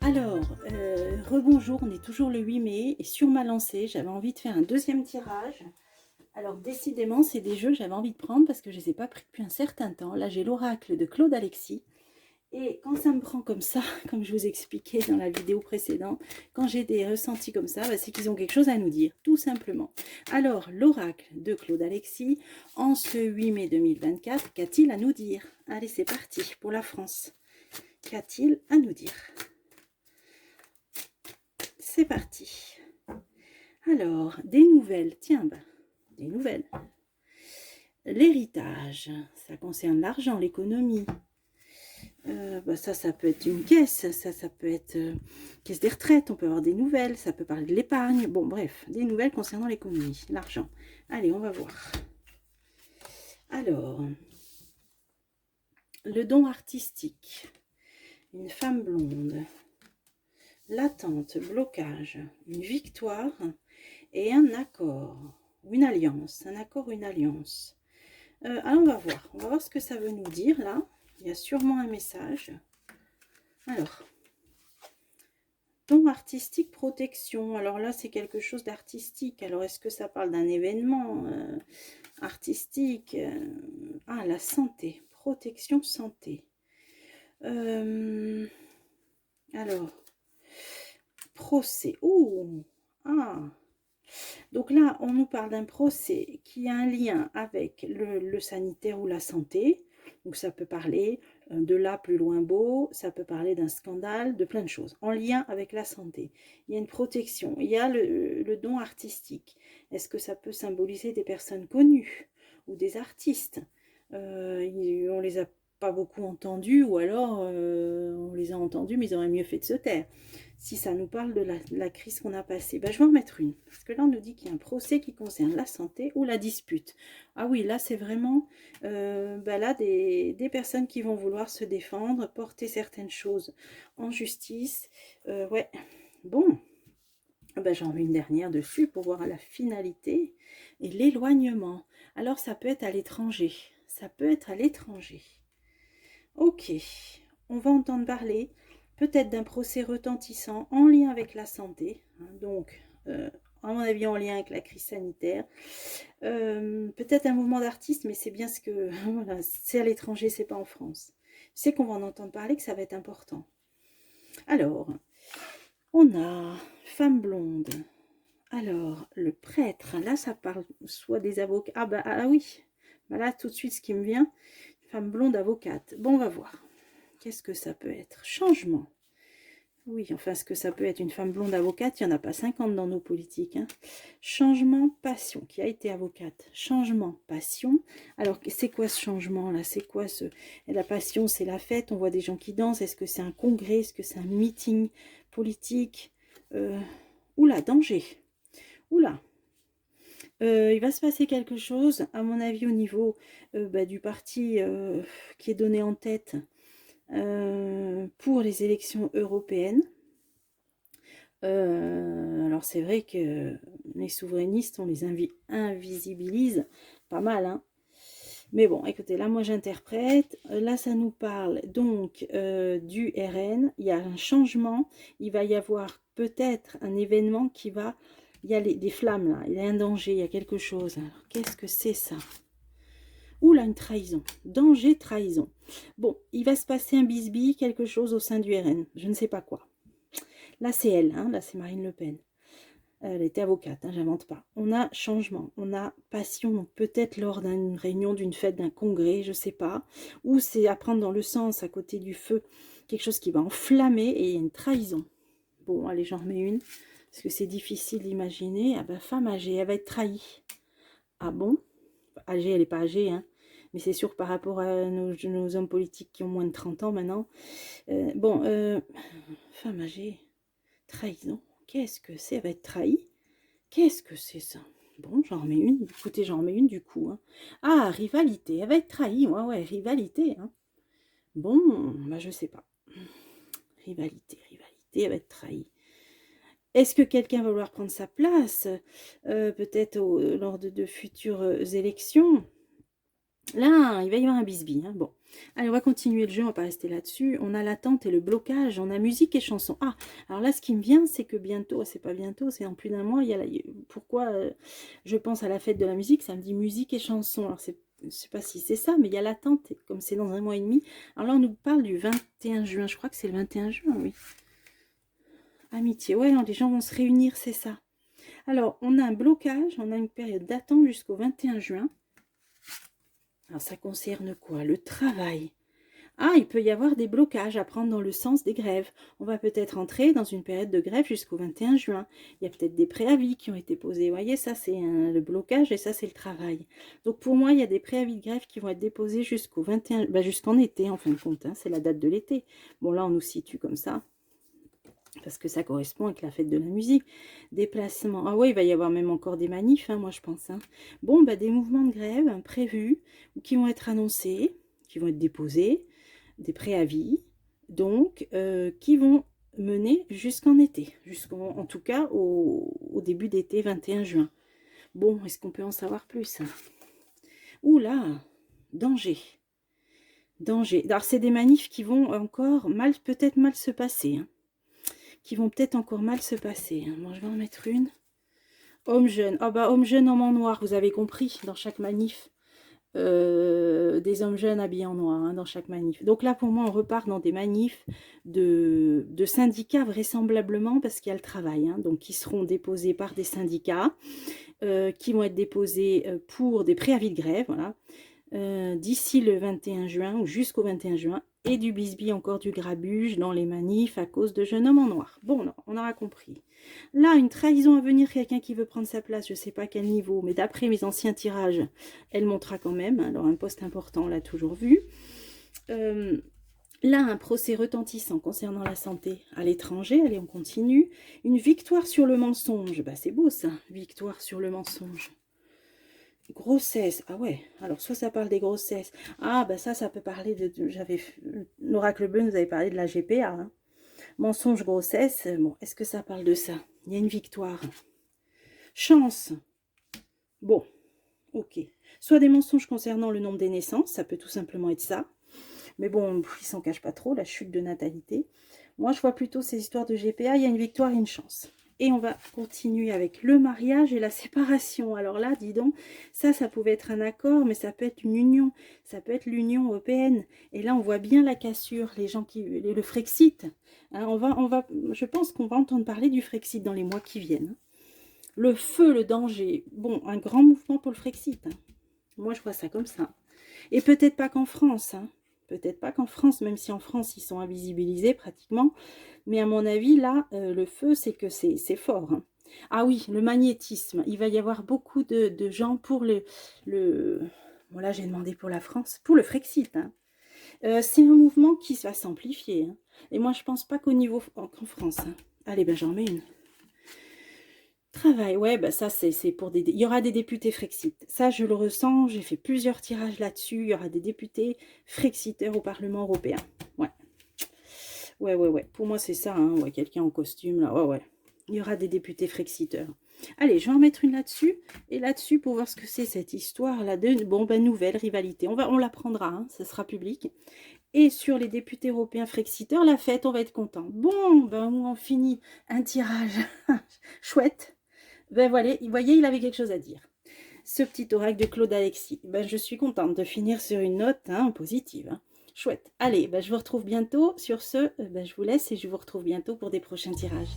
Alors, rebonjour, on est toujours le 8 mai et sur ma lancée, j'avais envie de faire un deuxième tirage. Alors décidément, c'est des jeux que j'avais envie de prendre parce que je ne les ai pas pris depuis un certain temps. Là, j'ai l'oracle de Claude Alexis. Et quand ça me prend comme ça, comme je vous expliquais dans la vidéo précédente, quand j'ai des ressentis comme ça, bah, c'est qu'ils ont quelque chose à nous dire, tout simplement. Alors, l'oracle de Claude Alexis, en ce 8 mai 2024, qu'a-t-il à nous dire? Allez, c'est parti pour la France. Qu'a-t-il à nous dire? C'est parti. Alors, des nouvelles, tiens, bah, des nouvelles. L'héritage, ça concerne l'argent, l'économie. Bah ça peut être une caisse, ça peut être caisse des retraites, on peut avoir des nouvelles, ça peut parler de l'épargne. Bon, bref, des nouvelles concernant l'économie, l'argent. Allez, on va voir. Alors, le don artistique, une femme blonde, l'attente, blocage, une victoire et un accord, une alliance, un accord, une alliance. Alors on va voir ce que ça veut nous dire là. Il y a sûrement un message. Alors, don artistique, protection. Alors là, c'est quelque chose d'artistique. Alors, est-ce que ça parle d'un événement artistique Ah, la santé, protection, santé. Alors, procès. Ouh, ah. Donc là, on nous parle d'un procès qui a un lien avec le sanitaire ou la santé. Donc ça peut parler de là plus loin beau, ça peut parler d'un scandale, de plein de choses, en lien avec la santé. Il y a une protection, il y a le don artistique. Est-ce que ça peut symboliser des personnes connues ou des artistes? On les a pas beaucoup entendus, ou alors on les a entendus, mais ils auraient mieux fait de se taire. Si ça nous parle de la crise qu'on a passée, ben, je vais en remettre une. Parce que là, on nous dit qu'il y a un procès qui concerne la santé ou la dispute. Ah oui, là, c'est vraiment ben là, des personnes qui vont vouloir se défendre, porter certaines choses en justice. Ouais, bon, ben, j'en mets une dernière dessus pour voir la finalité et l'éloignement. Alors, ça peut être à l'étranger. Ça peut être à l'étranger. Ok, on va entendre parler peut-être d'un procès retentissant en lien avec la santé, hein, donc à mon avis en lien avec la crise sanitaire. Peut-être un mouvement d'artistes, mais c'est bien ce que voilà, c'est à l'étranger, c'est pas en France. C'est qu'on va en entendre parler, que ça va être important. Alors, on a femme blonde. Alors, le prêtre, là ça parle soit des avocats. Ah oui, bah là tout de suite ce qui me vient, femme blonde avocate. Bon, on va voir. Qu'est-ce que ça peut être? Changement. Oui, enfin, ce que ça peut être une femme blonde avocate, il n'y en a pas 50 dans nos politiques. Hein. Changement, passion, qui a été avocate. Changement, passion. Alors, c'est quoi ce changement-là? C'est quoi ce... La passion, c'est la fête, on voit des gens qui dansent. Est-ce que c'est un congrès? Est-ce que c'est un meeting politique? Oula, danger. Oula. Il va se passer quelque chose, à mon avis, au niveau du parti qui est donné en tête pour les élections européennes. Alors c'est vrai que les souverainistes, on les invisibilise pas mal, hein. Mais bon, écoutez, là moi j'interprète, là ça nous parle donc du RN, il y a un changement, il va y avoir peut-être un événement qui va, il y a des flammes là, il y a un danger, il y a quelque chose. Alors qu'est-ce que c'est ça? Oula, une trahison, danger, trahison. Bon, il va se passer un bisbille, quelque chose au sein du RN, je ne sais pas quoi. Là, c'est elle, hein, là, c'est Marine Le Pen. Elle était avocate, hein, j'invente pas. On a changement, on a passion, donc peut-être lors d'une réunion, d'une fête, d'un congrès, je sais pas. Ou c'est à prendre dans le sens, à côté du feu, quelque chose qui va enflammer et il y a une trahison. Bon, allez, j'en remets une, parce que c'est difficile d'imaginer. Ah ben, femme âgée, elle va être trahie. Ah bon? Âgée, elle n'est pas âgée, hein. Mais c'est sûr par rapport à nos hommes politiques qui ont moins de 30 ans maintenant. Femme âgée, trahison, qu'est-ce que c'est? Elle va être trahie? Qu'est-ce que c'est ça? Bon, j'en remets une. Écoutez, j'en remets une du coup. Hein. Ah, rivalité. Elle va être trahie. Ouais, rivalité. Hein. Bon, bah je sais pas. Rivalité. Elle va être trahie. Est-ce que quelqu'un va vouloir prendre sa place? Peut-être lors de futures élections? Là, il va y avoir un bisbis. Hein. Bon, allez, on va continuer le jeu, on va pas rester là-dessus. On a l'attente et le blocage, on a musique et chanson. Ah, alors là, ce qui me vient, c'est que bientôt, c'est pas bientôt, c'est en plus d'un mois, il y a pourquoi je pense à la fête de la musique, ça me dit musique et chanson. Alors, je sais pas si c'est ça, mais il y a l'attente, comme c'est dans un mois et demi. Alors là, on nous parle du 21 juin, je crois que c'est le 21 juin, oui. Amitié, ouais, non, les gens vont se réunir, c'est ça. Alors, on a un blocage, on a une période d'attente jusqu'au 21 juin. Alors, ça concerne quoi? Le travail. Ah, il peut y avoir des blocages à prendre dans le sens des grèves. On va peut-être entrer dans une période de grève jusqu'au 21 juin. Il y a peut-être des préavis qui ont été posés. Vous voyez, ça, c'est le blocage et ça, c'est le travail. Donc, pour moi, il y a des préavis de grève qui vont être déposés jusqu'au 21, jusqu'en été, en fin de compte. Hein, c'est la date de l'été. Bon, là, on nous situe comme ça parce que ça correspond avec la fête de la musique. Déplacement. Ah ouais, il va y avoir même encore des manifs, hein, moi je pense. Hein. Bon, des mouvements de grève prévus, qui vont être annoncés, qui vont être déposés, des préavis, donc, qui vont mener jusqu'en été, en tout cas au début d'été, 21 juin. Bon, est-ce qu'on peut en savoir plus? Ouh là, danger. Danger. Alors, c'est des manifs qui vont encore peut-être mal se passer. Hein. Qui vont peut-être encore mal se passer. Moi, je vais en mettre une. Homme jeune. Ah bah, homme jeune, homme en noir, vous avez compris, dans chaque manif. Des hommes jeunes habillés en noir, hein, dans chaque manif. Donc là, pour moi, on repart dans des manifs de syndicats, vraisemblablement, parce qu'il y a le travail. Hein, donc, qui seront déposés par des syndicats, qui vont être déposés pour des préavis de grève, voilà. D'ici le 21 juin ou jusqu'au 21 juin, et du bisbis, encore du grabuge dans les manifs à cause de jeunes hommes en noir. Bon, on aura compris. Là, une trahison à venir, quelqu'un qui veut prendre sa place, je ne sais pas quel niveau, mais d'après mes anciens tirages, elle montera quand même. Alors, un poste important, on l'a toujours vu. Là, un procès retentissant concernant la santé à l'étranger. Allez, on continue. Une victoire sur le mensonge. Bah, c'est beau ça, victoire sur le mensonge. Grossesse, ah ouais, alors soit ça parle des grossesses, ah bah ça peut parler l'oracle bleu nous avait parlé de la GPA, hein. Mensonge, grossesse, bon, est-ce que ça parle de ça? Il y a une victoire. Chance, bon, ok. Soit des mensonges concernant le nombre des naissances, ça peut tout simplement être ça, mais bon, il s'en cache pas trop, la chute de natalité. Moi je vois plutôt ces histoires de GPA, il y a une victoire et une chance. Et on va continuer avec le mariage et la séparation. Alors là, dis donc, ça pouvait être un accord, mais ça peut être une union. Ça peut être l'Union européenne. Et là, on voit bien la cassure, le Frexit. Hein, je pense qu'on va entendre parler du Frexit dans les mois qui viennent. Le feu, le danger. Bon, un grand mouvement pour le Frexit. Hein. Moi, je vois ça comme ça. Et peut-être pas qu'en France. Hein. Peut-être pas qu'en France, même si en France, ils sont invisibilisés pratiquement. Mais à mon avis, là, le feu, c'est que c'est fort. Hein. Ah oui, le magnétisme. Il va y avoir beaucoup de gens pour bon, là, j'ai demandé pour la France, pour le Frexit. Hein. C'est un mouvement qui va s'amplifier. Hein. Et moi, je pense pas qu'en France. Hein. Allez, j'en mets une. Travail, ouais, ça, c'est pour des... Il y aura des députés Frexit. Ça, je le ressens. J'ai fait plusieurs tirages là-dessus. Il y aura des députés Frexiteurs au Parlement européen. Ouais. Ouais. Pour moi, c'est ça, hein. Ouais, quelqu'un en costume, là. Ouais. Il y aura des députés frexiteurs. Allez, je vais en mettre une là-dessus. Et là-dessus, pour voir ce que c'est cette histoire-là de... Bon, nouvelle rivalité. On l'apprendra, hein. Ça sera public. Et sur les députés européens frexiteurs, la fête, on va être content. Bon, on finit un tirage chouette. Voilà, vous voyez, il avait quelque chose à dire. Ce petit oracle de Claude Alexis. Je suis contente de finir sur une note positive. Hein. Chouette. Allez, je vous retrouve bientôt. Sur ce, je vous laisse et je vous retrouve bientôt pour des prochains tirages.